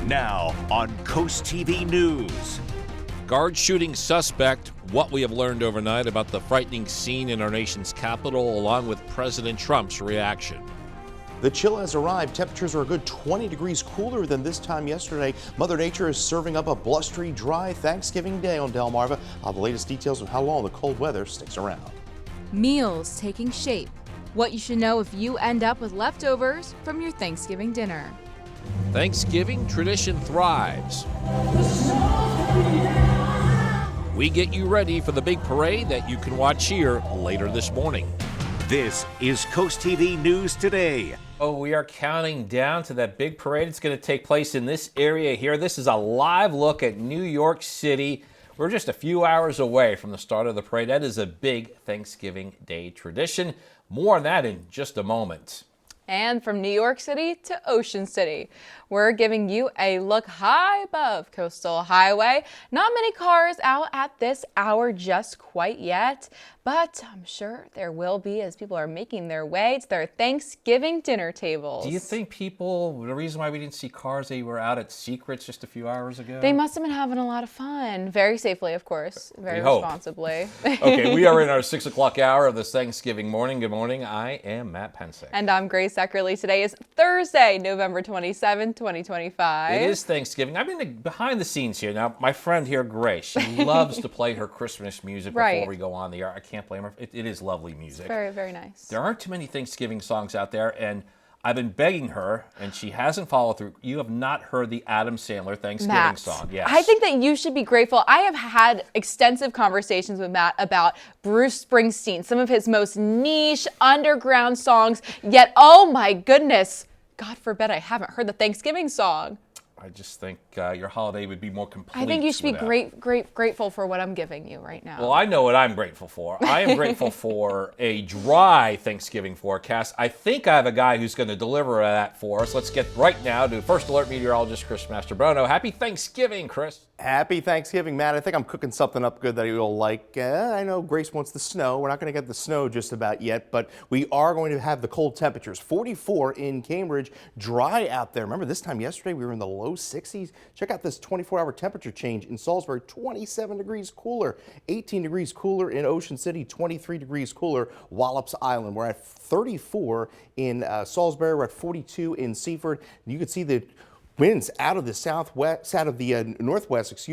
Now on CoastTV News. Guard-shooting suspect, what we have learned overnight about the frightening scene in our nation's capital, along with President Trump's reaction. The chill has arrived. Temperatures are a good 20 degrees cooler than this time yesterday. Mother Nature is serving up a blustery, dry Thanksgiving Day on Delmarva. The latest details of how long the cold weather sticks around. Meals taking shape. What you should know if you end up with leftovers from your Thanksgiving dinner. Thanksgiving tradition thrives. We get you ready for the big parade that you can watch here later this morning. This is CoastTV News Today. Oh, we are counting down to that big parade. It's going to take place in this area here. This is a live look at New York City. We're just a few hours away from the start of the parade. That is a big Thanksgiving Day tradition. More on that in just a moment. And from New York City to Ocean City, we're giving you a look high above Coastal Highway. Not many cars out at this hour just quite yet, but I'm sure there will be as people are making their way to their Thanksgiving dinner tables. Do you think people, the reason why we didn't see cars, they were out at Secrets just a few hours ago? They must have been having a lot of fun. Very safely, of course. Very responsibly. Okay, we are in our 6 o'clock hour of this Thanksgiving morning. Good morning. I am Matt Pensick. And I'm Grace Eckerly. Today is Thursday, November 27, 2025. It is Thanksgiving. I'm in the behind the scenes here. Now, my friend here, Grace, she loves to play her Christmas music before we go on the air. I can't blame her. It is lovely music. It's very, very nice. There aren't too many Thanksgiving songs out there, and I've been begging her, and she hasn't followed through. You have not heard the Adam Sandler Thanksgiving song. Yes. I think that you should be grateful. I have had extensive conversations with Matt about Bruce Springsteen, some of his most niche underground songs, yet, oh my goodness, God forbid I haven't heard the Thanksgiving song. I just think your holiday would be more complete. I think you should be grateful for what I'm giving you right now. Well, I know what I'm grateful for. I am grateful for a dry Thanksgiving forecast. I think I have a guy who's going to deliver that for us. Let's get right now to First Alert meteorologist Chris Mastrobono. Happy Thanksgiving, Chris. Happy Thanksgiving, Matt. I think I'm cooking something up good that you'll like. I know Grace wants the snow. We're not going to get the snow just about yet, but we are going to have the cold temperatures. 44 in Cambridge, dry out there. Remember this time yesterday we were in the low 60s? Check out this 24-hour temperature change in Salisbury, 27 degrees cooler, 18 degrees cooler in Ocean City, 23 degrees cooler, Wallops Island. We're at 34 in Salisbury, we're at 42 in Seaford. You can see the winds out of the southwest, out of the northwest,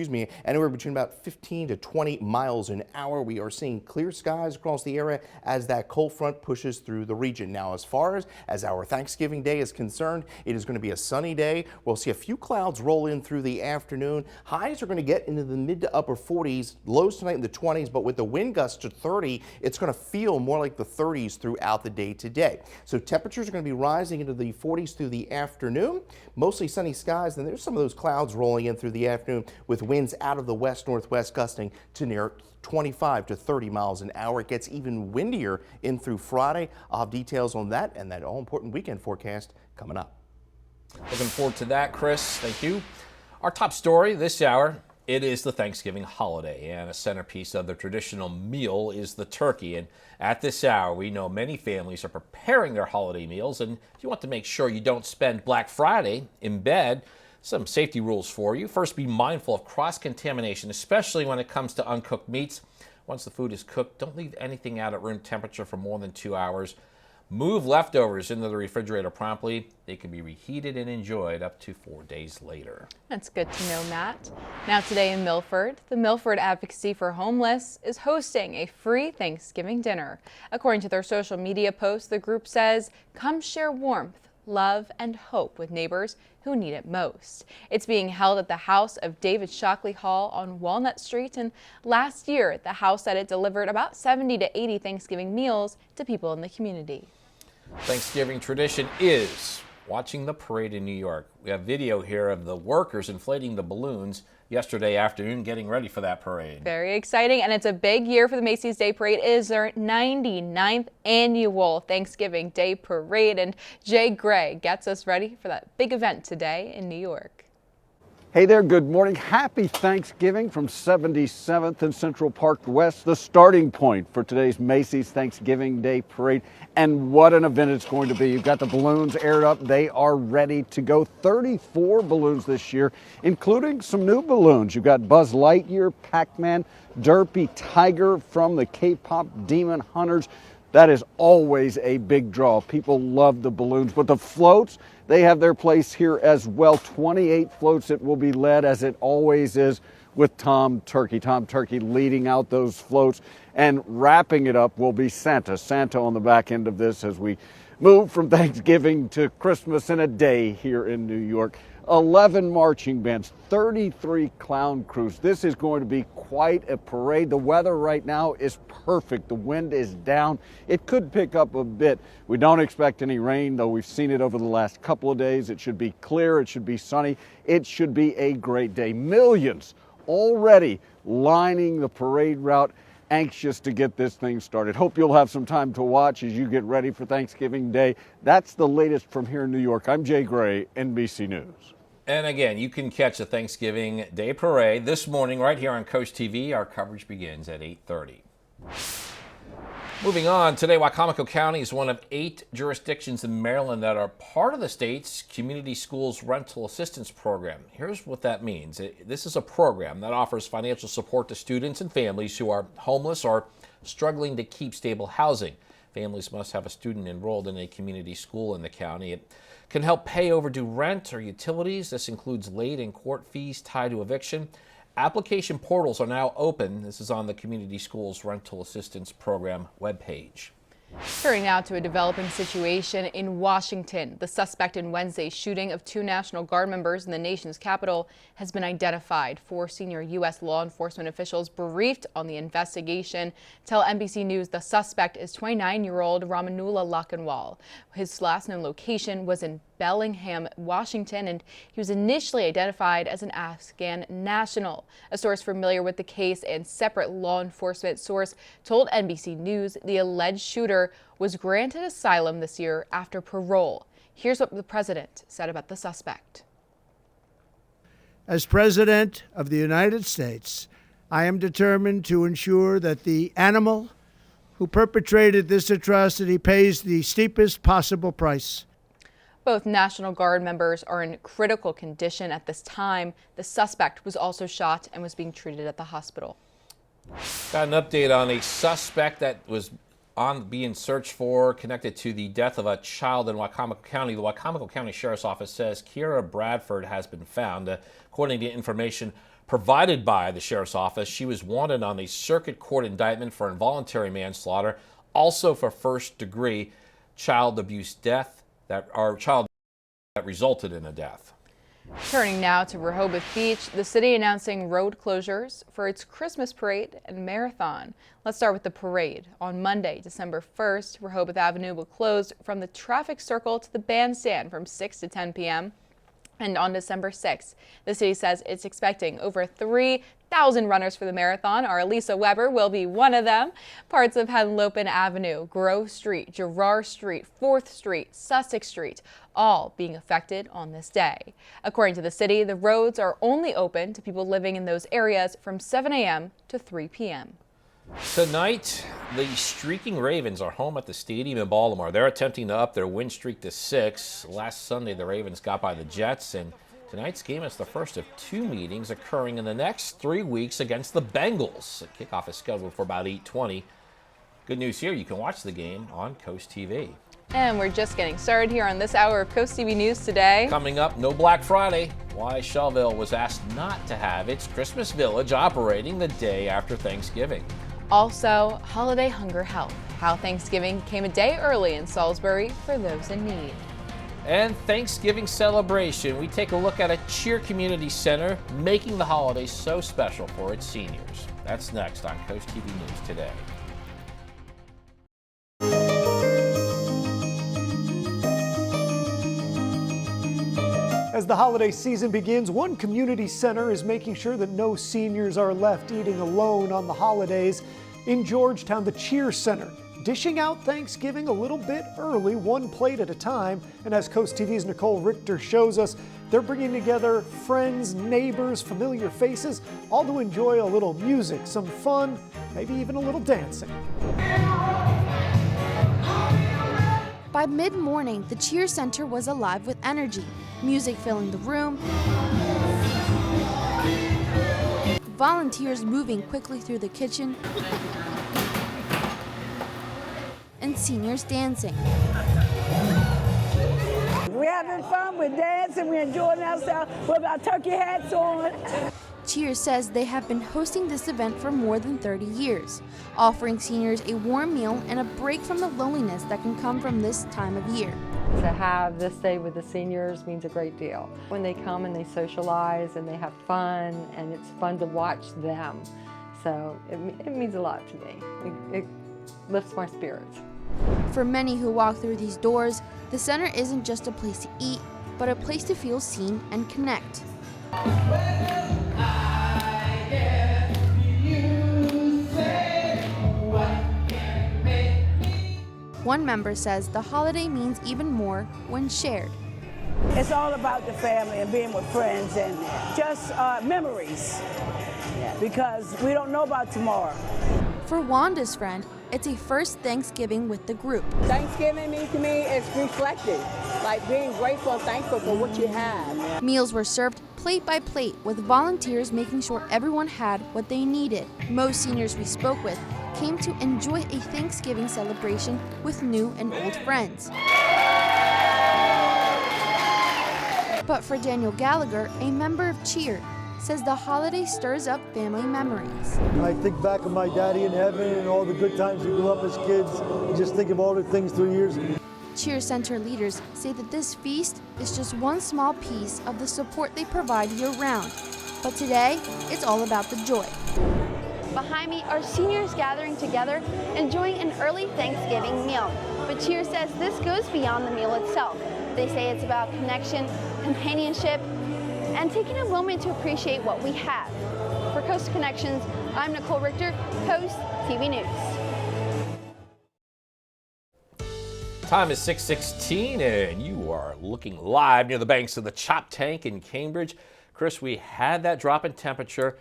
anywhere between about 15 to 20 miles an hour. We are seeing clear skies across the area as that cold front pushes through the region. Now, as far as our Thanksgiving Day is concerned, it is going to be a sunny day. We'll see a few clouds roll in through the afternoon. Highs are going to get into the mid to upper 40s, lows tonight in the 20s, but with the wind gusts to 30, it's going to feel more like the 30s throughout the day today. So temperatures are going to be rising into the 40s through the afternoon, mostly sunny skies. Then there's some of those clouds rolling in through the afternoon with winds out of the west-northwest gusting to near 25 to 30 miles an hour. It gets even windier in through Friday. I'll have details on that and that all-important weekend forecast coming up. Looking forward to that, Chris. Thank you. Our top story this hour, it is the Thanksgiving holiday, and a centerpiece of the traditional meal is the turkey. And at this hour, we know many families are preparing their holiday meals, and if you want to make sure you don't spend Black Friday in bed, some safety rules for you. First, be mindful of cross-contamination, especially when it comes to uncooked meats. Once the food is cooked, don't leave anything out at room temperature for more than 2 hours. Move leftovers into the refrigerator promptly. They can be reheated and enjoyed up to 4 days later. That's good to know, Matt. Now today in Milford, the Milford Advocacy for Homeless is hosting a free Thanksgiving dinner. According to their social media post, the group says, "Come share warmth, love, and hope with neighbors who need it most." It's being held at the house of David Shockley Hall on Walnut Street, and last year the house said it delivered about 70 to 80 Thanksgiving meals to people in the community. Thanksgiving tradition is watching the parade in New York. We have video here of the workers inflating the balloons yesterday afternoon, getting ready for that parade. Very exciting, and it's a big year for the Macy's Day Parade. It is their 99th annual Thanksgiving Day Parade, and Jay Gray gets us ready for that big event today in New York. Hey there, good morning. Happy Thanksgiving from 77th and Central Park West, the starting point for today's Macy's Thanksgiving Day Parade. And what an event it's going to be. You've got the balloons aired up. They are ready to go. 34 balloons this year, including some new balloons. You've got Buzz Lightyear, Pac-Man, Derpy, Tiger from the K-pop Demon Hunters. That is always a big draw. People love the balloons, but the floats, they have their place here as well. 28 floats that will be led, as it always is, with Tom Turkey. Tom Turkey leading out those floats, and wrapping it up will be Santa. Santa on the back end of this as we move from Thanksgiving to Christmas in a day here in New York. 11 marching bands, 33 clown crews. This is going to be quite a parade. The weather right now is perfect. The wind is down. It could pick up a bit. We don't expect any rain, though we've seen it over the last couple of days. It should be clear. It should be sunny. It should be a great day. Millions already lining the parade route, anxious to get this thing started. Hope you'll have some time to watch as you get ready for Thanksgiving Day. That's the latest from here in New York. I'm Jay Gray, NBC News. And again, you can catch the Thanksgiving Day Parade this morning right here on Coast TV. Our coverage begins at 8:30. Moving on, today, Wicomico County is one of 8 jurisdictions in Maryland that are part of the state's Community Schools Rental Assistance Program. Here's what that means. This is a program that offers financial support to students and families who are homeless or struggling to keep stable housing. Families must have a student enrolled in a community school in the county. It can help pay overdue rent or utilities. This includes late and court fees tied to eviction. Application portals are now open. This is on the Community Schools Rental Assistance Program webpage. Turning now to a developing situation in Washington. The suspect in Wednesday's shooting of 2 National Guard members in the nation's capital has been identified. 4 senior U.S. law enforcement officials briefed on the investigation tell NBC News the suspect is 29-year-old Ramanullah Lakhanwal. His last known location was in Bellingham, Washington, and he was initially identified as an Afghan national. A source familiar with the case and separate law enforcement source told NBC News the alleged shooter was granted asylum this year after parole. Here's what the president said about the suspect. As President of the United States, I am determined to ensure that the animal who perpetrated this atrocity pays the steepest possible price. Both National Guard members are in critical condition at this time. The suspect was also shot and was being treated at the hospital. Got an update on a suspect that was being searched for connected to the death of a child in Wicomico County. The Wicomico County Sheriff's Office says Kiera Bradford has been found. According to information provided by the Sheriff's Office, she was wanted on a circuit court indictment for involuntary manslaughter, also for first-degree child abuse death that resulted in a death. Turning now to Rehoboth Beach, the city announcing road closures for its Christmas parade and marathon. Let's start with the parade. On Monday, December 1st, Rehoboth Avenue will close from the traffic circle to the bandstand from 6 to 10 p.m. And on December 6th, the city says it's expecting over 3,000 runners for the marathon. Our Elisa Weber will be one of them. Parts of Henlopen Avenue, Grove Street, Girard Street, 4th Street, Sussex Street, all being affected on this day. According to the city, the roads are only open to people living in those areas from 7 a.m. to 3 p.m. Tonight, the streaking Ravens are home at the stadium in Baltimore. They're attempting to up their win streak to 6. Last Sunday, the Ravens got by the Jets, and tonight's game is the first of 2 meetings occurring in the next 3 weeks against the Bengals. The kickoff is scheduled for about 8:20. Good news here, you can watch the game on Coast TV. And we're just getting started here on this hour of Coast TV News today. Coming up, no Black Friday. Why Shelville was asked not to have its Christmas Village operating the day after Thanksgiving. Also, holiday hunger help. How Thanksgiving came a day early in Salisbury for those in need. And Thanksgiving celebration. We take a look at a Cheer Community Center making the holiday so special for its seniors. That's next on Coast TV News today. As the holiday season begins, one community center is making sure that no seniors are left eating alone on the holidays. In Georgetown, the Cheer Center dishing out Thanksgiving a little bit early, one plate at a time. And as Coast TV's Nicole Richter shows us, they're bringing together friends, neighbors, familiar faces, all to enjoy a little music, some fun, maybe even a little dancing. By mid-morning, the Cheer Center was alive with energy, music filling the room, volunteers moving quickly through the kitchen, and seniors dancing. We're having fun, we're dancing, we're enjoying ourselves with our turkey hats on. Cheer says they have been hosting this event for more than 30 years, offering seniors a warm meal and a break from the loneliness that can come from this time of year. To have this day with the seniors means a great deal. When they come and they socialize and they have fun, and it's fun to watch them. So it means a lot to me. It lifts my spirits. For many who walk through these doors, the center isn't just a place to eat, but a place to feel seen and connect. One member says the holiday means even more when shared. It's all about the family and being with friends and just memories, because we don't know about tomorrow. For Wanda's friend, it's a first Thanksgiving with the group. Thanksgiving means to me is reflective, like being grateful and thankful for what you have. Meals were served plate by plate, with volunteers making sure everyone had what they needed. Most seniors we spoke with came to enjoy a Thanksgiving celebration with new and old friends. But for Daniel Gallagher, a member of Cheer, says the holiday stirs up family memories. I think back of my daddy in heaven and all the good times we grew up as kids, and just think of all the things 3 years ago. Cheer Center leaders say that this feast is just one small piece of the support they provide year-round. But today, it's all about the joy. Behind me are seniors gathering together, enjoying an early Thanksgiving meal. But Cheer says this goes beyond the meal itself. They say it's about connection, companionship, and taking a moment to appreciate what we have. For Coast Connections, I'm Nicole Richter, Coast TV News. Time is 6:16, and you are looking live near the banks of the Chop Tank in Cambridge. Chris, we had that drop in temperature.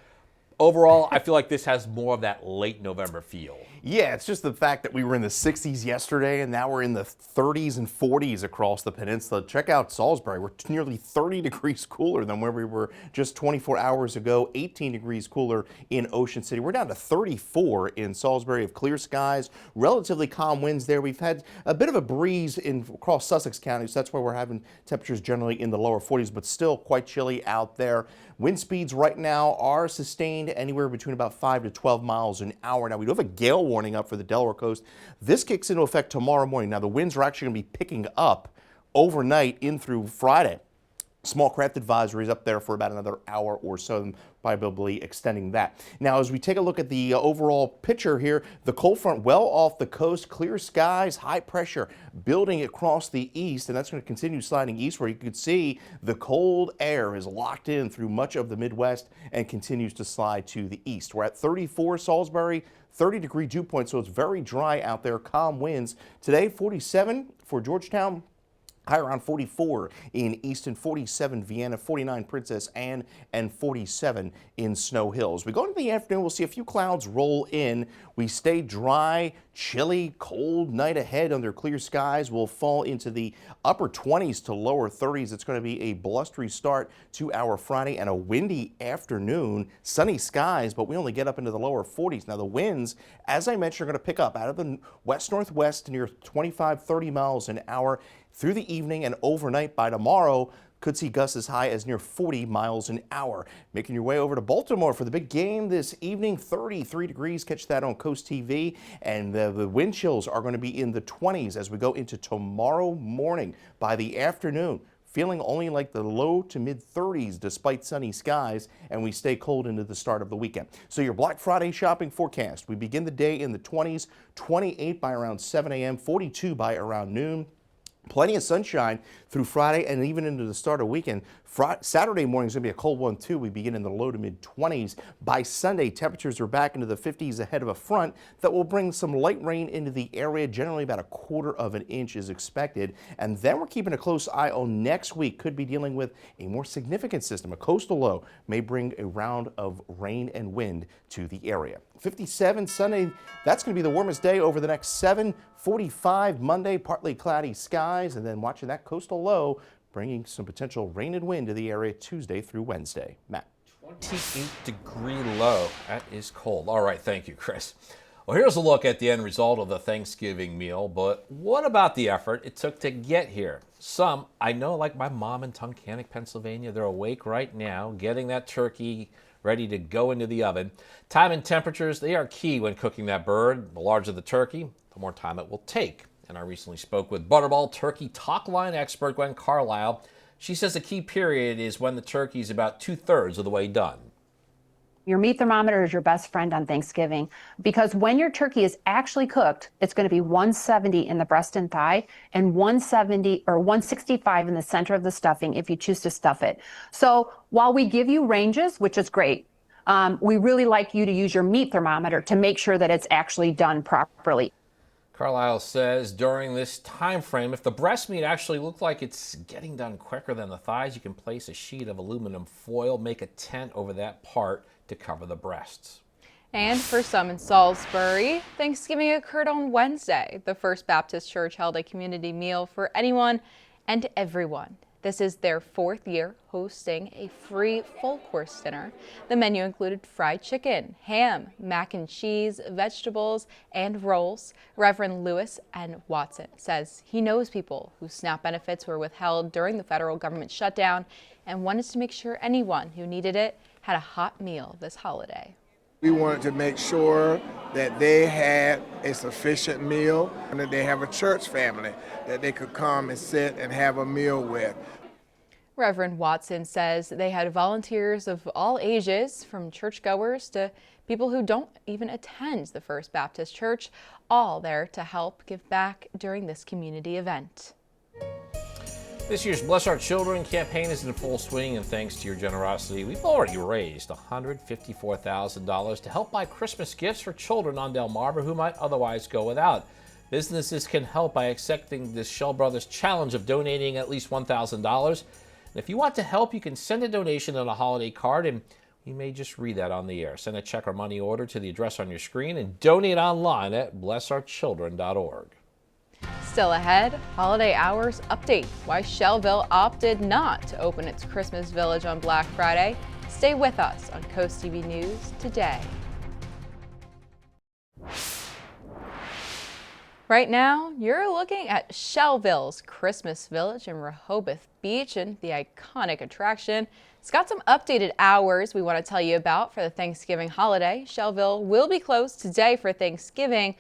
Overall, I feel like this has more of that late November feel. Yeah, it's just the fact that we were in the 60s yesterday and now we're in the 30s and 40s across the peninsula. Check out Salisbury. We're nearly 30 degrees cooler than where we were just 24 hours ago, 18 degrees cooler in Ocean City. We're down to 34 in Salisbury of clear skies, relatively calm winds there. We've had a bit of a breeze across Sussex County, so that's why we're having temperatures generally in the lower 40s, but still quite chilly out there. Wind speeds right now are sustained anywhere between about 5 to 12 miles an hour. Now, we do have a gale warning up for the Delaware coast. This kicks into effect tomorrow morning. Now, the winds are actually going to be picking up overnight in through Friday. Small craft advisories up there for about another hour or so, probably extending that. Now, as we take a look at the overall picture here, the cold front well off the coast, clear skies, high pressure building across the east, and that's going to continue sliding eastward. You can see the cold air is locked in through much of the Midwest and continues to slide to the east. We're at 34 Salisbury, 30-degree dew point, so it's very dry out there, calm winds. Today, 47 for Georgetown. High around 44 in Easton, 47 Vienna, 49 Princess Anne, and 47 in Snow Hills. We go into the afternoon, we'll see a few clouds roll in. We stay dry, chilly, cold night ahead under clear skies. We'll fall into the upper 20s to lower 30s. It's going to be a blustery start to our Friday and a windy afternoon. Sunny skies, but we only get up into the lower 40s. Now the winds, as I mentioned, are going to pick up out of the west-northwest near 25-30 miles an hour. Through the evening and overnight by tomorrow, could see gusts as high as near 40 miles an hour. Making your way over to Baltimore for the big game this evening, 33 degrees. Catch that on Coast TV. And the wind chills are going to be in the 20s as we go into tomorrow morning. By the afternoon, feeling only like the low to mid 30s despite sunny skies, and we stay cold into the start of the weekend. So your Black Friday shopping forecast. We begin the day in the 20s, 28 by around 7 a.m., 42 by around noon. Plenty of sunshine through Friday and even into the start of the weekend. Saturday morning is going to be a cold one too. We begin in the low to mid 20s. By Sunday, temperatures are back into the 50s ahead of a front that will bring some light rain into the area. Generally about 1/4 of an inch is expected. And then we're keeping a close eye on next week. Could be dealing with a more significant system. A coastal low may bring a round of rain and wind to the area. 57 Sunday, that's going to be the warmest day over the next 7. 45 Monday, partly cloudy skies, and then watching that coastal low, bringing some potential rain and wind to the area Tuesday through Wednesday. Matt. 28-degree low. That is cold. All right, thank you, Chris. Well, here's a look at the end result of the Thanksgiving meal, but what about the effort it took to get here? Some, I know, like my mom in Tunkhannock, Pennsylvania, they're awake right now, getting that turkey ready to go into the oven. Time and temperatures, they are key when cooking that bird. The larger the turkey, the more time it will take. And I recently spoke with Butterball turkey talk line expert Gwen Carlisle. She says the key period is when the turkey is about 2/3 of the way done. Your meat thermometer is your best friend on Thanksgiving, because when your turkey is actually cooked, it's going to be 170 in the breast and thigh and 170 or 165 in the center of the stuffing if you choose to stuff it. So while we give you ranges, which is great, we really like you to use your meat thermometer to make sure that it's actually done properly. Carlisle says during this time frame, if the breast meat actually looks like it's getting done quicker than the thighs, you can place a sheet of aluminum foil, make a tent over that part to cover the breasts. And for some in Salisbury, Thanksgiving occurred on Wednesday. The First Baptist Church held a community meal for anyone and everyone. This is their 4th year hosting a free full-course dinner. The menu included fried chicken, ham, mac and cheese, vegetables, and rolls. Reverend Lewis N. Watson says he knows people whose SNAP benefits were withheld during the federal government shutdown and wanted to make sure anyone who needed it had a hot meal this holiday. We wanted to make sure that they had a sufficient meal and that they have a church family that they could come and sit and have a meal with. Reverend Watson says they had volunteers of all ages, from churchgoers to people who don't even attend the First Baptist Church, all there to help give back during this community event. This year's Bless Our Children campaign is in full swing, and thanks to your generosity, we've already raised $154,000 to help buy Christmas gifts for children on Delmarva who might otherwise go without. Businesses can help by accepting this Shell Brothers challenge of donating at least $1,000. And if you want to help, you can send a donation on a holiday card, and we may just read that on the air. Send a check or money order to the address on your screen and donate online at blessourchildren.org. Still ahead, holiday hours update. Why Shellville opted not to open its Christmas Village on Black Friday. Stay with us on CoastTV News today. Right now, you're looking at Shellville's Christmas Village in Rehoboth Beach, and the iconic attraction. It's got some updated hours we want to tell you about for the Thanksgiving holiday. Shellville will be closed today for Thanksgiving.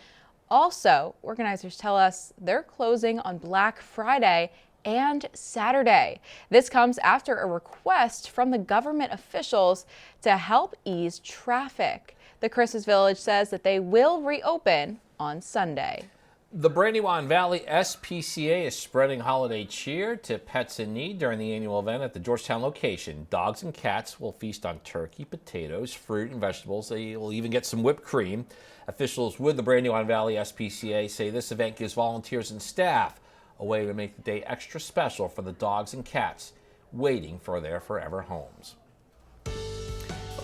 Also, organizers tell us they're closing on Black Friday and Saturday. This comes after a request from the government officials to help ease traffic. The Christmas Village says that they will reopen on Sunday. The Brandywine Valley SPCA is spreading holiday cheer to pets in need during the annual event at the Georgetown location. Dogs and cats will feast on turkey, potatoes, fruit, and vegetables. They will even get some whipped cream. Officials with the Brandywine Valley SPCA say this event gives volunteers and staff a way to make the day extra special for the dogs and cats waiting for their forever homes.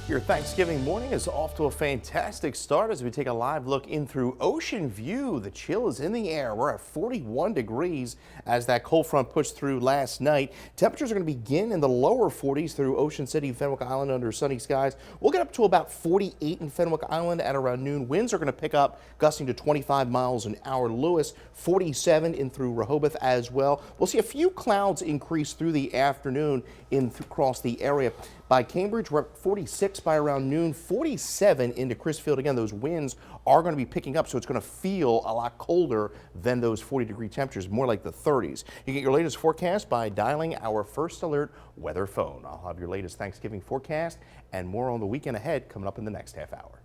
Your Thanksgiving morning is off to a fantastic start as we take a live look in through Ocean View. The chill is in the air. We're at 41 degrees as that cold front pushed through last night. Temperatures are going to begin in the lower 40s through Ocean City, Fenwick Island under sunny skies. We'll get up to about 48 in Fenwick Island at around noon. Winds are going to pick up, gusting to 25 miles an hour. Lewis, 47 in through Rehoboth as well. We'll see a few clouds increase through the afternoon across the area. By Cambridge, we're at 46 by around noon, 47 into Crisfield. Again, those winds are going to be picking up, so it's going to feel a lot colder than those 40-degree temperatures, more like the 30s. You get your latest forecast by dialing our First Alert weather phone. I'll have your latest Thanksgiving forecast and more on the weekend ahead coming up in the next half hour.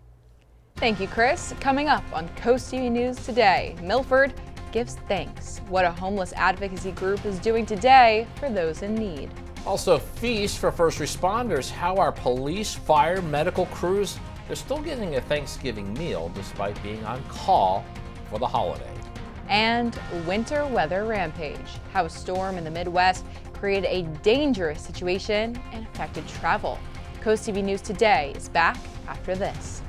Thank you, Chris. Coming up on Coast TV News today, Milford gives thanks. What a homeless advocacy group is doing today for those in need. Also, feast for first responders. How our police, fire, medical crews, they're still getting a Thanksgiving meal despite being on call for the holiday. And winter weather rampage. How a storm in the Midwest created a dangerous situation and affected travel. Coast TV News Today is back after this.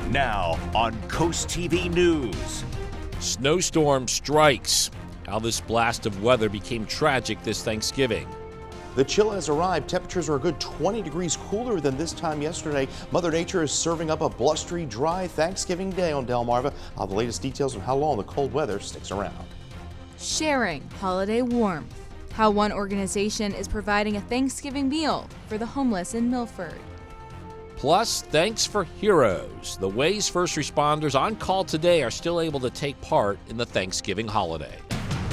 Now on Coast TV News. Snowstorm strikes. How this blast of weather became tragic this Thanksgiving. The chill has arrived. Temperatures are a good 20 degrees cooler than this time yesterday. Mother Nature is serving up a blustery, dry Thanksgiving Day on Delmarva. I'll have the latest details on how long the cold weather sticks around. Sharing holiday warmth. How one organization is providing a Thanksgiving meal for the homeless in Milford. Plus, thanks for heroes. The ways first responders on call today are still able to take part in the Thanksgiving holiday.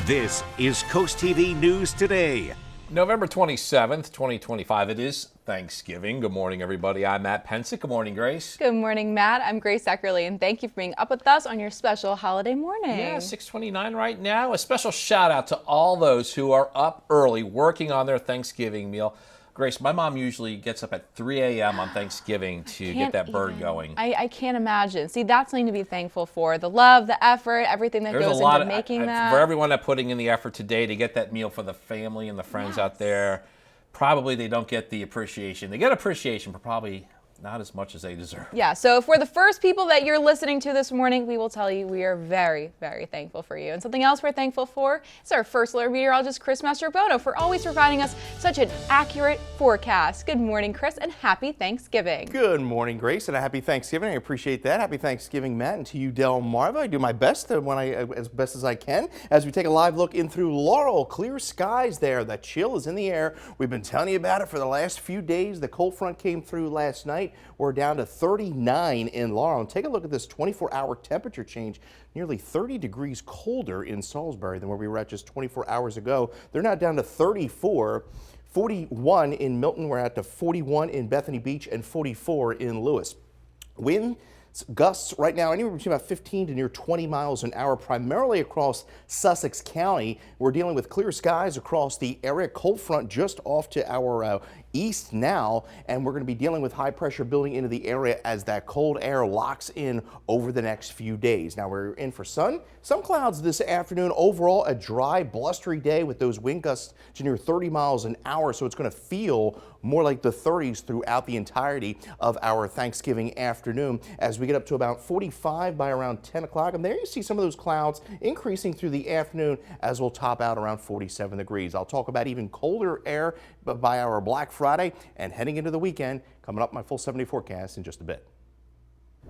This is Coast TV News Today. November 27th, 2025. It is Thanksgiving. Good morning, everybody. I'm Matt Pensick. Good morning, Grace. Good morning, Matt. I'm Grace Eckerly, and thank you for being up with us on your special holiday morning. Yeah, 6:29 right now. A special shout out to all those who are up early working on their Thanksgiving meal. Grace, my mom usually gets up at 3 a.m. on Thanksgiving to get that bird going. I can't imagine. See, that's something to be thankful for. The love, the effort, everything that goes into making that. For everyone that putting in the effort today to get that meal for the family and the friends out there, probably they don't get the appreciation. They get appreciation, but probably not as much as they deserve. Yeah, so for the first people that you're listening to this morning, we will tell you we are very, very thankful for you. And something else we're thankful for is our first alert meteorologist, Chris Mastrobono, for always providing us such an accurate forecast. Good morning, Chris, and happy Thanksgiving. Good morning, Grace, and a happy Thanksgiving. I appreciate that. Happy Thanksgiving, Matt, and to you, Delmarva. I do my best as best as I can as we take a live look in through Laurel. Clear skies there. That chill is in the air. We've been telling you about it for the last few days. The cold front came through last night. We're down to 39 in Laurel. And take a look at this 24-hour temperature change. Nearly 30 degrees colder in Salisbury than where we were at just 24 hours ago. They're now down to 34. 41 in Milton. We're at to 41 in Bethany Beach and 44 in Lewis. Wind gusts right now anywhere between about 15 to near 20 miles an hour, primarily across Sussex County. We're dealing with clear skies across the area. Cold front just off to our east now, and we're going to be dealing with high pressure building into the area as that cold air locks in over the next few days. Now we're in for sun, some clouds this afternoon. Overall, a dry, blustery day with those wind gusts to near 30 miles an hour, so it's going to feel more like the 30s throughout the entirety of our Thanksgiving afternoon as we get up to about 45 by around 10 o'clock. And there you see some of those clouds increasing through the afternoon as we'll top out around 47 degrees. I'll talk about even colder air by our Black Friday and heading into the weekend. Coming up, my full 7-day forecast in just a bit.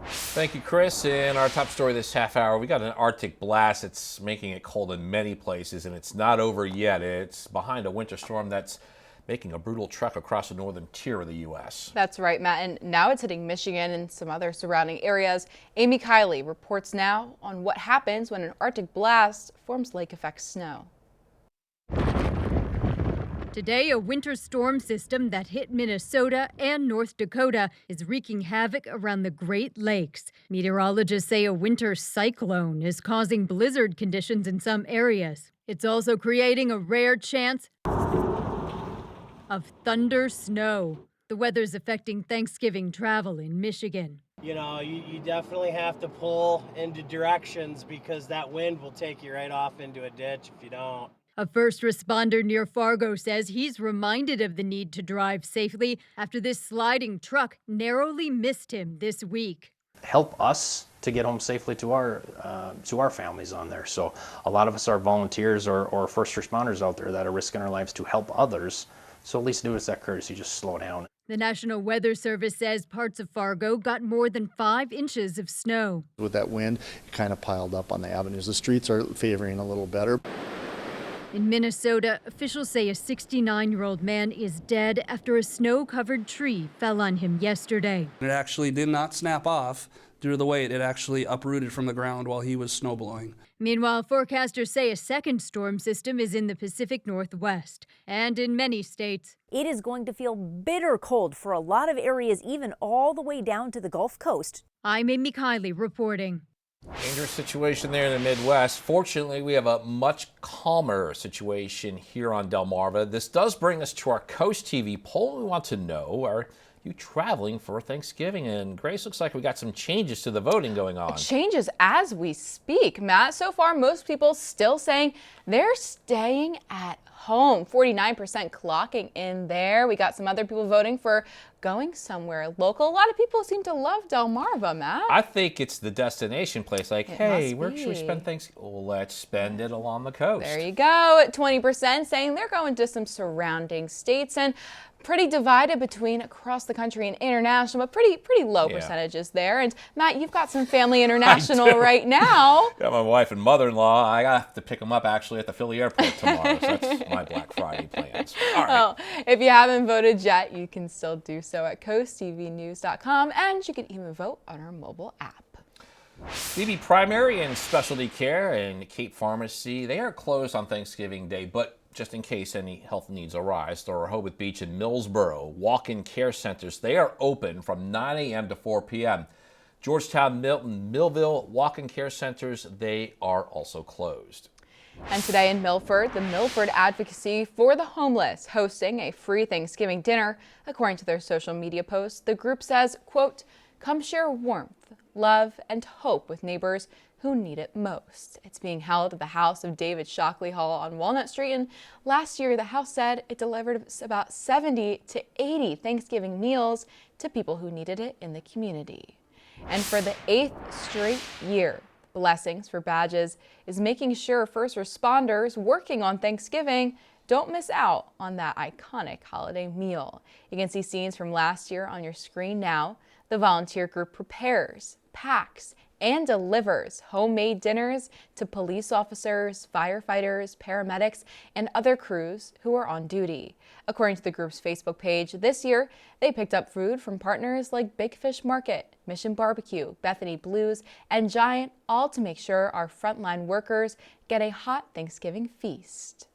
Thank you, Chris. In our top story this half hour, we got an Arctic blast. It's making it cold in many places, and it's not over yet. It's behind a winter storm that's making a brutal trek across the northern tier of the U.S. That's right, Matt. And now it's hitting Michigan and some other surrounding areas. Amy Kiley reports now on what happens when an Arctic blast forms lake effect snow. Today, a winter storm system that hit Minnesota and North Dakota is wreaking havoc around the Great Lakes. Meteorologists say a winter cyclone is causing blizzard conditions in some areas. It's also creating a rare chance of thunder snow. The weather's affecting Thanksgiving travel in Michigan. You know, you definitely have to pull into directions because that wind will take you right off into a ditch if you don't. A first responder near Fargo says he's reminded of the need to drive safely after this sliding truck narrowly missed him this week. Help us to get home safely to our families on there. So a lot of us are volunteers or first responders out there that are risking our lives to help others. So at least do us that courtesy, just slow down. The National Weather Service says parts of Fargo got more than 5 inches of snow. With that wind, it kind of piled up on the avenues. The streets are favoring a little better. In Minnesota, officials say a 69-year-old man is dead after a snow-covered tree fell on him yesterday. It actually did not snap off due to the weight. It actually uprooted from the ground while he was snowblowing. Meanwhile, forecasters say a second storm system is in the Pacific Northwest and in many states. It is going to feel bitter cold for a lot of areas, even all the way down to the Gulf Coast. I'm Amy Kiley reporting. Dangerous situation there in the Midwest. Fortunately, we have a much calmer situation here on Delmarva. This does bring us to our Coast TV poll. We want to know, are you traveling for Thanksgiving? And Grace, looks like we got some changes to the voting going on. Changes as we speak, Matt. So far, most people still saying they're staying at home. 49% clocking in there. We got some other people voting for going somewhere local. A lot of people seem to love Delmarva, Matt. I think it's the destination place. Like, hey, where should we be. spend Thanksgiving? Well, let's spend it along the coast. There you go. 20% saying they're going to some surrounding states, and pretty divided between across the country and international, but pretty low percentages there. And Matt, you've got some family international right now. Got my wife and mother-in-law. I have to pick them up actually at the Philly airport tomorrow. So that's my Black Friday plans. All right. Well, if you haven't voted yet, you can still do so at CoastTVnews.com, and you can even vote on our mobile app. DB Primary and Specialty Care and Cape Pharmacy, they are closed on Thanksgiving Day, but just in case any health needs arise, the Rehoboth Beach and Millsboro walk-in care centers, they are open from 9 a.m. to 4 p.m. Georgetown, Milton, Millville walk-in care centers, they are also closed. And today in Milford, the Milford Advocacy for the Homeless hosting a free Thanksgiving dinner. According to their social media posts, the group says, quote, "Come share warmth, love, and hope with neighbors who need it most." It's being held at the house of David Shockley Hall on Walnut Street, and last year the house said it delivered about 70 to 80 Thanksgiving meals to people who needed it in the community. And for the 8th straight year, Blessings for Badges is making sure first responders working on Thanksgiving don't miss out on that iconic holiday meal. You can see scenes from last year on your screen now. The volunteer group prepares, packs, and delivers homemade dinners to police officers, firefighters, paramedics, and other crews who are on duty. According to the group's Facebook page, this year they picked up food from partners like Big Fish Market, Mission Barbecue, Bethany Blues, and Giant, all to make sure our frontline workers get a hot Thanksgiving feast.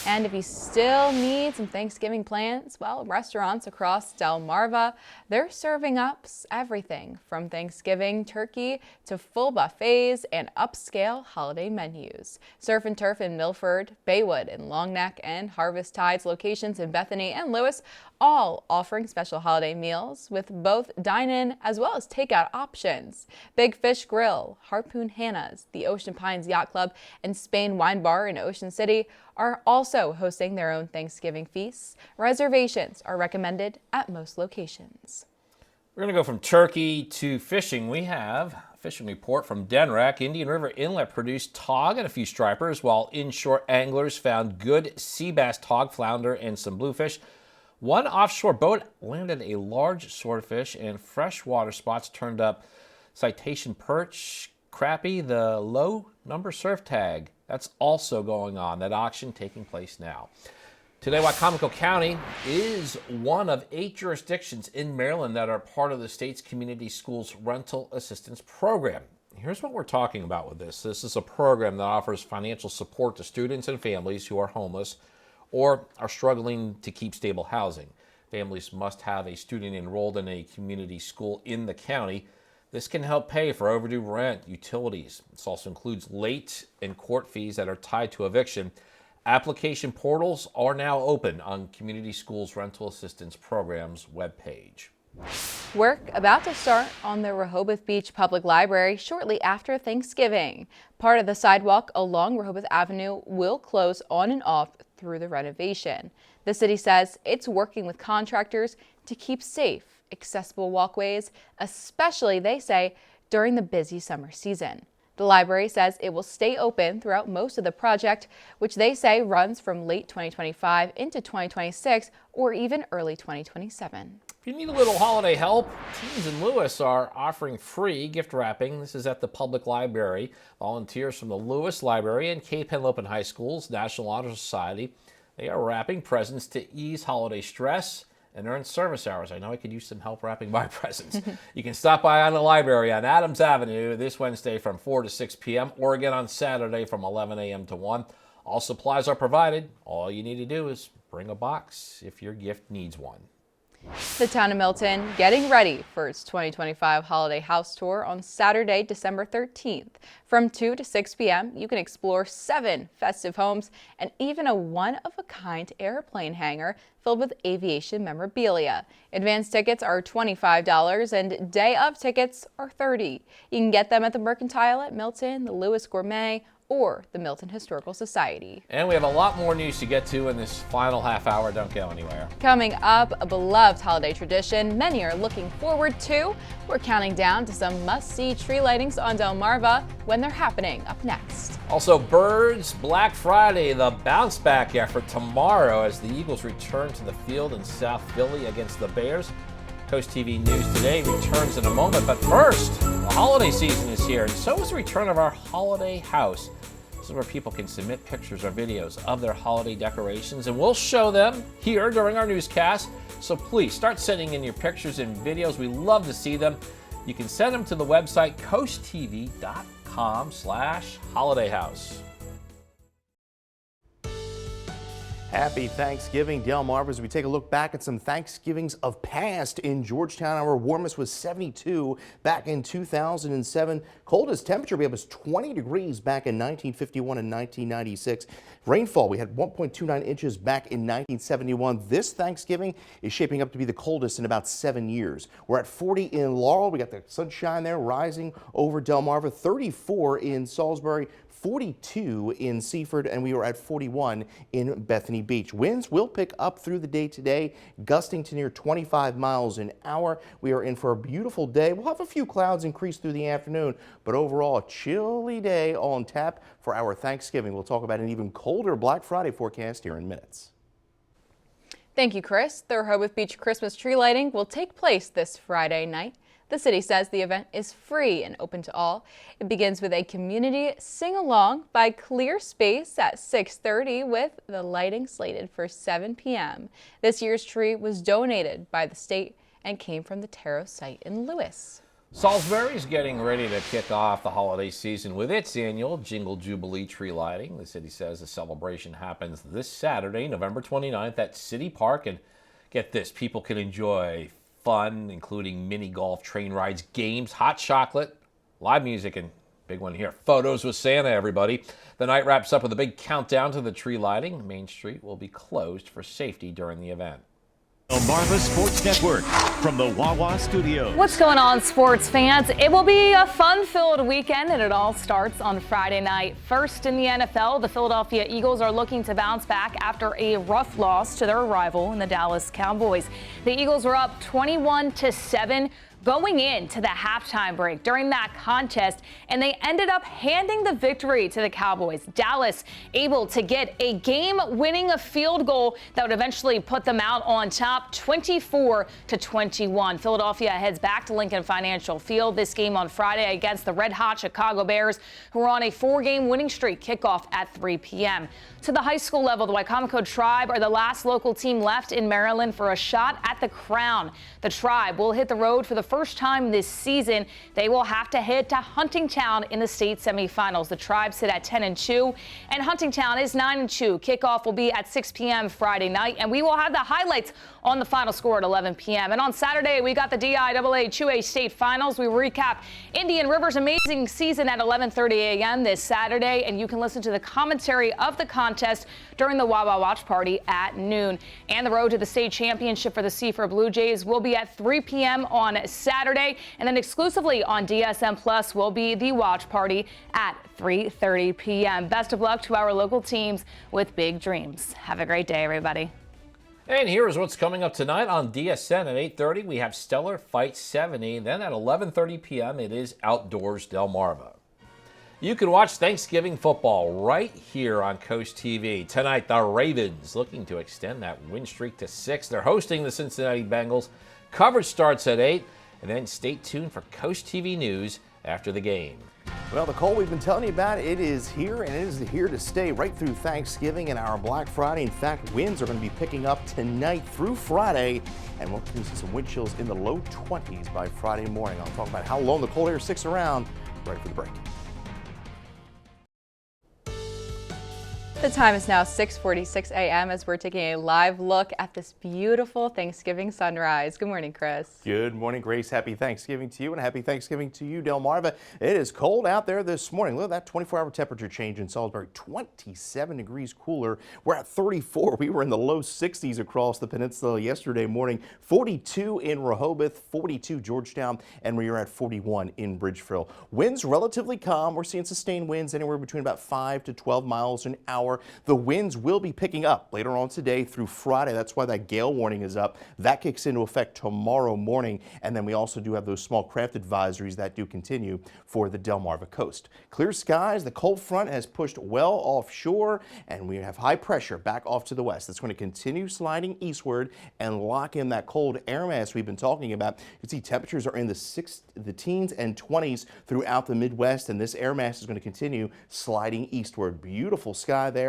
And if you still need some Thanksgiving plans, well, restaurants across Delmarva, they're serving up everything from Thanksgiving turkey to full buffets and upscale holiday menus. Surf and Turf in Milford, Baywood in Longneck, and Harvest Tides locations in Bethany and Lewis, all offering special holiday meals with both dine-in as well as takeout options. Big Fish Grill, Harpoon Hannah's, the Ocean Pines Yacht Club, and Spain Wine Bar in Ocean City are also hosting their own Thanksgiving feasts. Reservations are recommended at most locations. We're going to go from turkey to fishing. We have a fishing report from Denrac. Indian River Inlet produced tog and a few stripers, while inshore anglers found good sea bass, tog, flounder, and some bluefish. One offshore boat landed a large swordfish, and freshwater spots turned up citation perch, crappie, the low number surf tag. That's also going on. That auction taking place now. Today, Wicomico County is one of 8 jurisdictions in Maryland that are part of the state's Community Schools Rental Assistance Program. Here's what we're talking about with this. This is a program that offers financial support to students and families who are homeless or are struggling to keep stable housing. Families must have a student enrolled in a community school in the county. This can help pay for overdue rent, utilities. This also includes late and court fees that are tied to eviction. Application portals are now open on Community Schools Rental Assistance Program's webpage. Work about to start on the Rehoboth Beach Public Library shortly after Thanksgiving. Part of the sidewalk along Rehoboth Avenue will close on and off through the renovation. The city says it's working with contractors to keep safe, accessible walkways, especially, they say, during the busy summer season. The library says it will stay open throughout most of the project, which they say runs from late 2025 into 2026 or even early 2027. If you need a little holiday help, teens in Lewis are offering free gift wrapping. This is at the public library. Volunteers from the Lewis Library and Cape Henlopen High School's National Honor Society, they are wrapping presents to ease holiday stress and earn service hours. I know I could use some help wrapping my presents. You can stop by on the library on Adams Avenue this Wednesday from 4 to 6 p.m. or again on Saturday from 11 a.m. to 1. All supplies are provided. All you need to do is bring a box if your gift needs one. The town of Milton getting ready for its 2025 holiday house tour on Saturday, December 13th. From 2 to 6 p.m., you can explore 7 festive homes and even a one-of-a-kind airplane hangar filled with aviation memorabilia. Advance tickets are $25 and day-of tickets are $30. You can get them at the Mercantile at Milton, the Lewis Gourmet, or the Milton Historical Society. And we have a lot more news to get to in this final half hour. Don't go anywhere. Coming up, a beloved holiday tradition many are looking forward to. We're counting down to some must-see tree lightings on Delmarva when they're happening up next. Also, Birds, Black Friday, the bounce back effort tomorrow as the Eagles return to the field in South Philly against the Bears. CoastTV News Today returns in a moment, but first, the holiday season is here, and so is the return of our holiday house. This is where people can submit pictures or videos of their holiday decorations, and we'll show them here during our newscast. So please start sending in your pictures and videos. We love to see them. You can send them to the website coasttv.com/holidayhouse. Happy Thanksgiving, Delmarva. As we take a look back at some Thanksgivings of past in Georgetown, our warmest was 72 back in 2007. Coldest temperature we had was 20 degrees back in 1951 and 1996. Rainfall, we had 1.29 inches back in 1971. This Thanksgiving is shaping up to be the coldest in about 7 years. We're at 40 in Laurel. We got the sunshine there rising over Delmarva, 34 in Salisbury, 42 in Seaford, and we were at 41 in Bethany Beach. Winds will pick up through the day today, gusting to near 25 miles an hour. We are in for a beautiful day. We'll have a few clouds increase through the afternoon, but overall a chilly day on tap for our Thanksgiving. We'll talk about an even colder Black Friday forecast here in minutes. Thank you, Chris. The Rehoboth Beach Christmas tree lighting will take place this Friday night. The city says the event is free and open to all. It begins with a community sing-along by Clear Space at 6:30 with the lighting slated for 7 p.m. This year's tree was donated by the state and came from the Taro site in Lewis. Salisbury is getting ready to kick off the holiday season with its annual Jingle Jubilee tree lighting. The city says the celebration happens this Saturday, November 29th at City Park. And get this, people can enjoy fun, including mini golf, train rides, games, hot chocolate, live music, and big one here, photos with Santa, everybody. The night wraps up with a big countdown to the tree lighting. Main Street will be closed for safety during the event. Delmarva Sports Network from the Wawa Studios. What's going on, sports fans? It will be a fun-filled weekend, and it all starts on Friday night. First in the NFL, the Philadelphia Eagles are looking to bounce back after a rough loss to their rival in the Dallas Cowboys. The Eagles were up 21-7 going into the halftime break during that contest, and they ended up handing the victory to the Cowboys. Dallas able to get a game-winning field goal that would eventually put them out on top, 24-21. Philadelphia heads back to Lincoln Financial Field. This game on Friday against the red-hot Chicago Bears, who are on a 4-game winning streak. Kickoff at 3 p.m. To the high school level, the Wicomico Tribe are the last local team left in Maryland for a shot at the crown. The Tribe will hit the road for the first time this season. They will have to head to Huntingtown in the state semifinals. The Tribe sit at 10-2, and Huntingtown is 9-2. Kickoff will be at 6 p.m. Friday night, and we will have the highlights on the final score at 11 p.m. And on Saturday, we got the DIAA 2A state finals. We recap Indian River's amazing season at 11:30 a.m. this Saturday, and you can listen to the commentary of the contest during the Wawa Watch Party at noon. And the road to the state championship for the Seaford Blue Jays will be at 3 p.m. on Saturday, and then exclusively on DSM Plus will be the Watch Party at 3:30 p.m. Best of luck to our local teams with big dreams. Have a great day, everybody. And here is what's coming up tonight on DSN at 8:30. We have Stellar Fight 70. Then at 11:30 p.m. it is Outdoors Delmarva. You can watch Thanksgiving football right here on Coast TV. Tonight, the Ravens looking to extend that win streak to 6. They're hosting the Cincinnati Bengals. Coverage starts at 8. And then stay tuned for Coast TV News after the game. Well, the cold we've been telling you about, it is here, and it is here to stay right through Thanksgiving and our Black Friday. In fact, winds are going to be picking up tonight through Friday, and we'll see some wind chills in the low 20s by Friday morning. I'll talk about how long the cold air sticks around right for the break. The time is now 6:46 a.m. as we're taking a live look at this beautiful Thanksgiving sunrise. Good morning, Chris. Good morning, Grace. Happy Thanksgiving to you, and happy Thanksgiving to you, Delmarva. It is cold out there this morning. Look at that 24-hour temperature change in Salisbury, 27 degrees cooler. We're at 34. We were in the low 60s across the peninsula yesterday morning, 42 in Rehoboth, 42 Georgetown, and we are at 41 in Bridgeville. Winds relatively calm. We're seeing sustained winds anywhere between about 5 to 12 miles an hour. The winds will be picking up later on today through Friday. That's why that gale warning is up. That kicks into effect tomorrow morning. And then we also do have those small craft advisories that do continue for the Delmarva coast. Clear skies. The cold front has pushed well offshore, and we have high pressure back off to the west. It's going to continue sliding eastward and lock in that cold air mass we've been talking about. You can see temperatures are in the teens and 20s throughout the Midwest, and this air mass is going to continue sliding eastward. Beautiful sky there.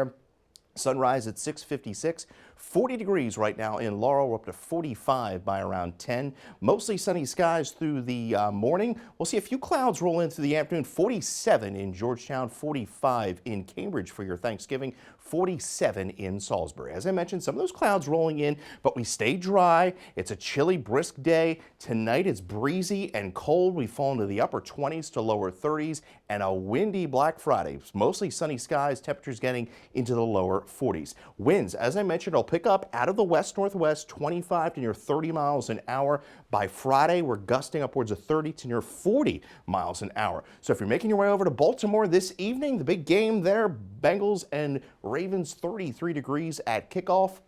Sunrise at 6:56, 40 degrees right now in Laurel. We're up to 45 by around 10. Mostly sunny skies through the morning. We'll see a few clouds roll into the afternoon. 47 in Georgetown, 45 in Cambridge for your Thanksgiving, 47 in Salisbury. As I mentioned, some of those clouds rolling in, but we stay dry. It's a chilly, brisk day. Tonight it's breezy and cold. We fall into the upper 20s to lower 30s, and a windy Black Friday. Mostly sunny skies, temperatures getting into the lower 40s. Winds, as I mentioned, will pick up out of the west-northwest, 25 to near 30 miles an hour. By Friday, we're gusting upwards of 30 to near 40 miles an hour. So if you're making your way over to Baltimore this evening, the big game there, Bengals and Ravens, 33 degrees at kickoff.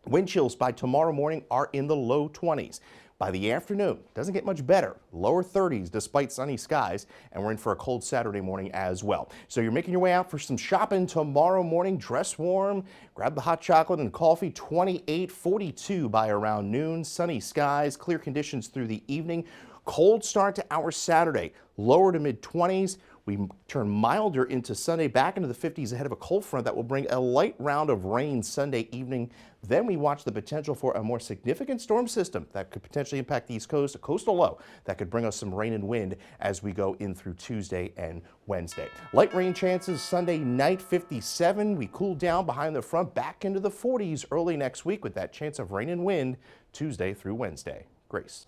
Wind chills by tomorrow morning are in the low 20s. By the afternoon, doesn't get much better. Lower 30s despite sunny skies, and we're in for a cold Saturday morning as well. So you're making your way out for some shopping tomorrow morning. Dress warm, grab the hot chocolate and coffee. 28, 42 by around noon. Sunny skies, clear conditions through the evening. Cold start to our Saturday. Lower to mid 20s. We turn milder into Sunday, back into the 50s ahead of a cold front that will bring a light round of rain Sunday evening. Then we watch the potential for a more significant storm system that could potentially impact the East Coast, a coastal low that could bring us some rain and wind as we go in through Tuesday and Wednesday. Light rain chances Sunday night, 57. We cool down behind the front, back into the 40s early next week with that chance of rain and wind Tuesday through Wednesday. Grace.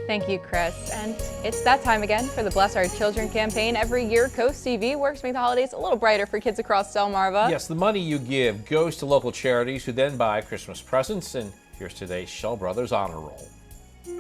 Thank you, Chris. And it's that time again for the Bless Our Children campaign. Every year, CoastTV works to make the holidays a little brighter for kids across Delmarva. Yes, the money you give goes to local charities who then buy Christmas presents. And here's today's Shell Brothers Honor Roll.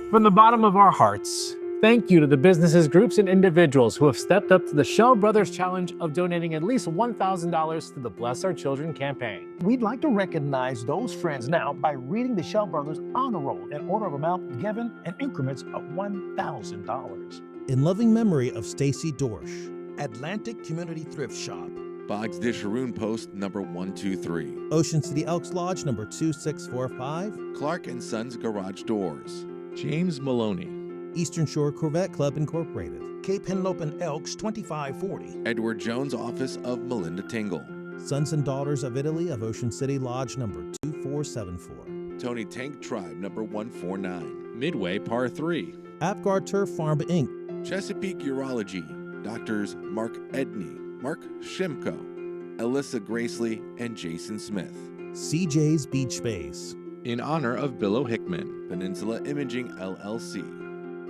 From the bottom of our hearts, thank you to the businesses, groups, and individuals who have stepped up to the Shell Brothers Challenge of donating at least $1,000 to the Bless Our Children campaign. We'd like to recognize those friends now by reading the Shell Brothers Honor Roll in order of amount given in increments of $1,000. In loving memory of Stacy Dorsch, Atlantic Community Thrift Shop, Boggs Dish Haroon Post number 123, Ocean City Elks Lodge number 2645, Clark & Sons Garage Doors, James Maloney, Eastern Shore Corvette Club Incorporated, Cape Henlope and Elks 2540, Edward Jones Office of Melinda Tingle, Sons and Daughters of Italy of Ocean City Lodge number 2474, Tony Tank Tribe number 149, Midway Par 3, Apgar Turf Farm Inc., Chesapeake Urology, Doctors Mark Edney, Mark Shimko, Alyssa Gracely, and Jason Smith, CJ's Beach Space, in honor of Bill Hickman, Peninsula Imaging LLC,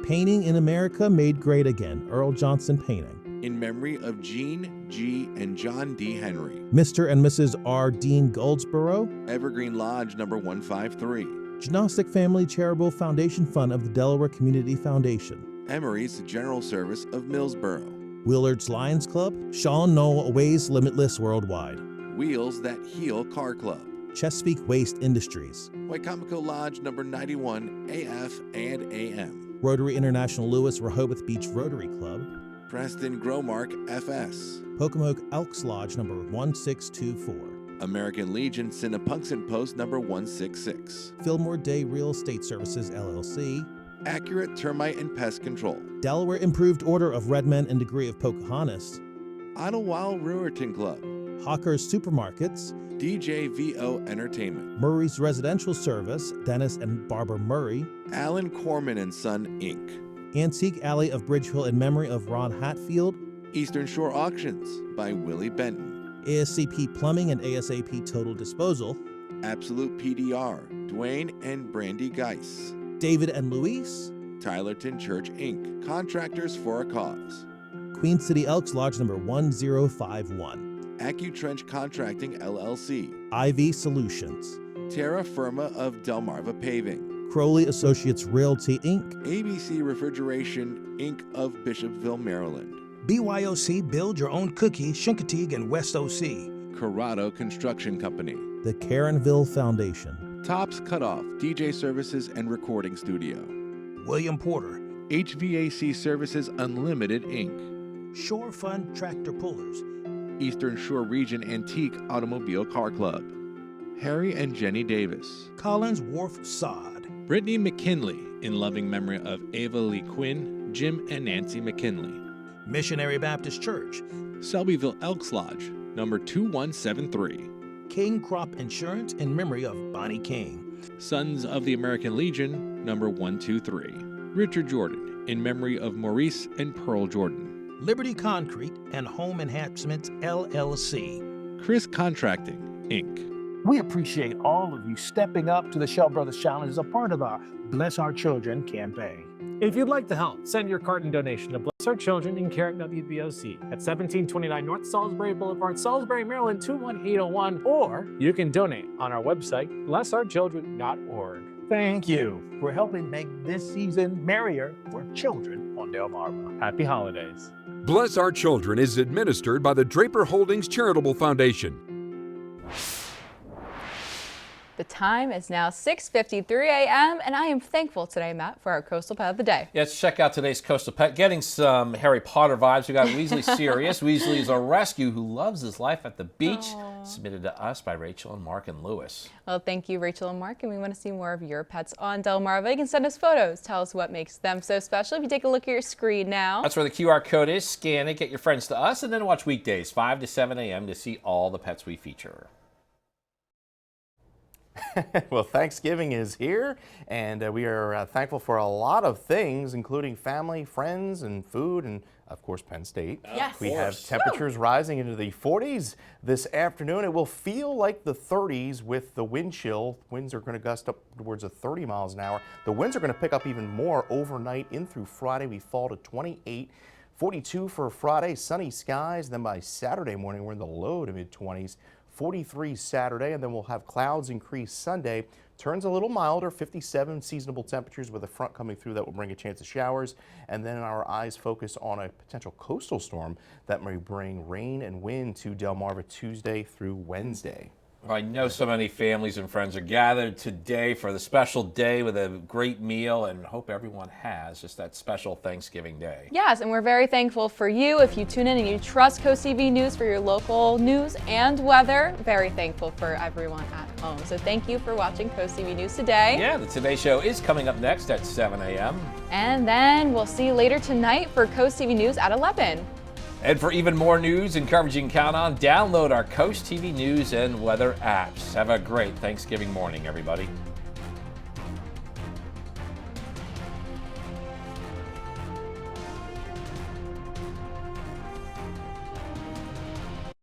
Painting in America Made Great Again, Earl Johnson Painting, in memory of Jean G. and John D. Henry, Mr. and Mrs. R. Dean Goldsboro, Evergreen Lodge number 153, Gnostic Family Charitable Foundation Fund of the Delaware Community Foundation, Emery's General Service of Millsboro, Willard's Lions Club, Sean Knoll Ways Limitless Worldwide, Wheels That Heal Car Club, Chesapeake Waste Industries, Wacomico Lodge number 91 AF and AM, Rotary International Lewis Rehoboth Beach Rotary Club, Preston Gromark FS, Pocomoke Elks Lodge number 1624, American Legion Cinnapunxon Post number 166, Fillmore Day Real Estate Services LLC, Accurate Termite and Pest Control, Delaware Improved Order of Red Men and Degree of Pocahontas, Idlewild Brewerton Club, Hawker's Supermarkets, DJVO Entertainment, Murray's Residential Service, Dennis and Barbara Murray, Alan Corman and Son, Inc., Antique Alley of Bridgehill in memory of Ron Hatfield, Eastern Shore Auctions by Willie Benton, ASCP Plumbing and ASAP Total Disposal, Absolute PDR, Dwayne and Brandy Geis. David and Luis, Tylerton Church Inc., Contractors for a Cause. Queen City Elks Lodge number 1051, AccuTrench Contracting LLC. IV Solutions, Terra Firma of Delmarva Paving. Crowley Associates Realty Inc., ABC Refrigeration Inc. of Bishopville, Maryland. BYOC Build Your Own Cookie, Chincoteague and West OC. Corrado Construction Company. the Caronville Foundation, Tops Cutoff DJ Services and Recording Studio. William Porter, HVAC Services Unlimited Inc. Shore Fund Tractor Pullers, Eastern Shore Region Antique Automobile Car Club. Harry and Jenny Davis. Collins Wharf Sod, Brittany McKinley, in loving memory of Ava Lee Quinn, Jim and Nancy McKinley. Missionary Baptist Church, Selbyville Elks Lodge, number 2173. King Crop Insurance in memory of Bonnie King. Sons of the American Legion, number 123. Richard Jordan, in memory of Maurice and Pearl Jordan. Liberty Concrete and Home Enhancements LLC. Chris Contracting, Inc. We appreciate all of you stepping up to the Shell Brothers Challenge as a part of our Bless Our Children campaign. If you'd like to help, send your carton donation to Bless Our Children in care at WBOC at 1729 North Salisbury Boulevard, Salisbury, Maryland 21801, or you can donate on our website, blessourchildren.org. Thank you for helping make this season merrier for children on Delmarva. Happy holidays. Bless Our Children is administered by the Draper Holdings Charitable Foundation. The time is now 6:53 a.m. and I am thankful today, Matt, for our Coastal Pet of the Day. Yeah, let's check out today's Coastal Pet. Getting some Harry Potter vibes. We got Weasley Sirius. Weasley is a rescue who loves his life at the beach. Aww. Submitted to us by Rachel and Mark and Lewis. Well, thank you, Rachel and Mark, and we want to see more of your pets on Delmarva. You can send us photos. Tell us what makes them so special. If you take a look at your screen now. That's where the QR code is. Scan it, get your friends to us, and then watch weekdays 5 to 7 a.m. to see all the pets we feature. Well, Thanksgiving is here, and we are thankful for a lot of things, including family, friends, and food, and of course, Penn State. Yes. We have temperatures rising into the 40s this afternoon. It will feel like the 30s with the wind chill. Winds are going to gust up towards 30 miles an hour. The winds are going to pick up even more overnight in through Friday. We fall to 28. 42 for Friday, sunny skies. Then by Saturday morning, we're in the low to mid-20s. 43 Saturday, and then we'll have clouds increase Sunday. Turns a little milder, 57 seasonable temperatures with a front coming through that will bring a chance of showers. And then our eyes focus on a potential coastal storm that may bring rain and wind to Delmarva Tuesday through Wednesday. I know so many families and friends are gathered today for the special day with a great meal, and hope everyone has just that special Thanksgiving day. Yes, and we're very thankful for you. If you tune in and you trust CoastTV News for your local news and weather, very thankful for everyone at home. So thank you for watching CoastTV News today. Yeah, the Today Show is coming up next at 7 a.m. And then we'll see you later tonight for CoastTV News at 11. And for even more news and coverage you can count on, download our Coast TV News and weather apps. Have a great Thanksgiving morning, everybody.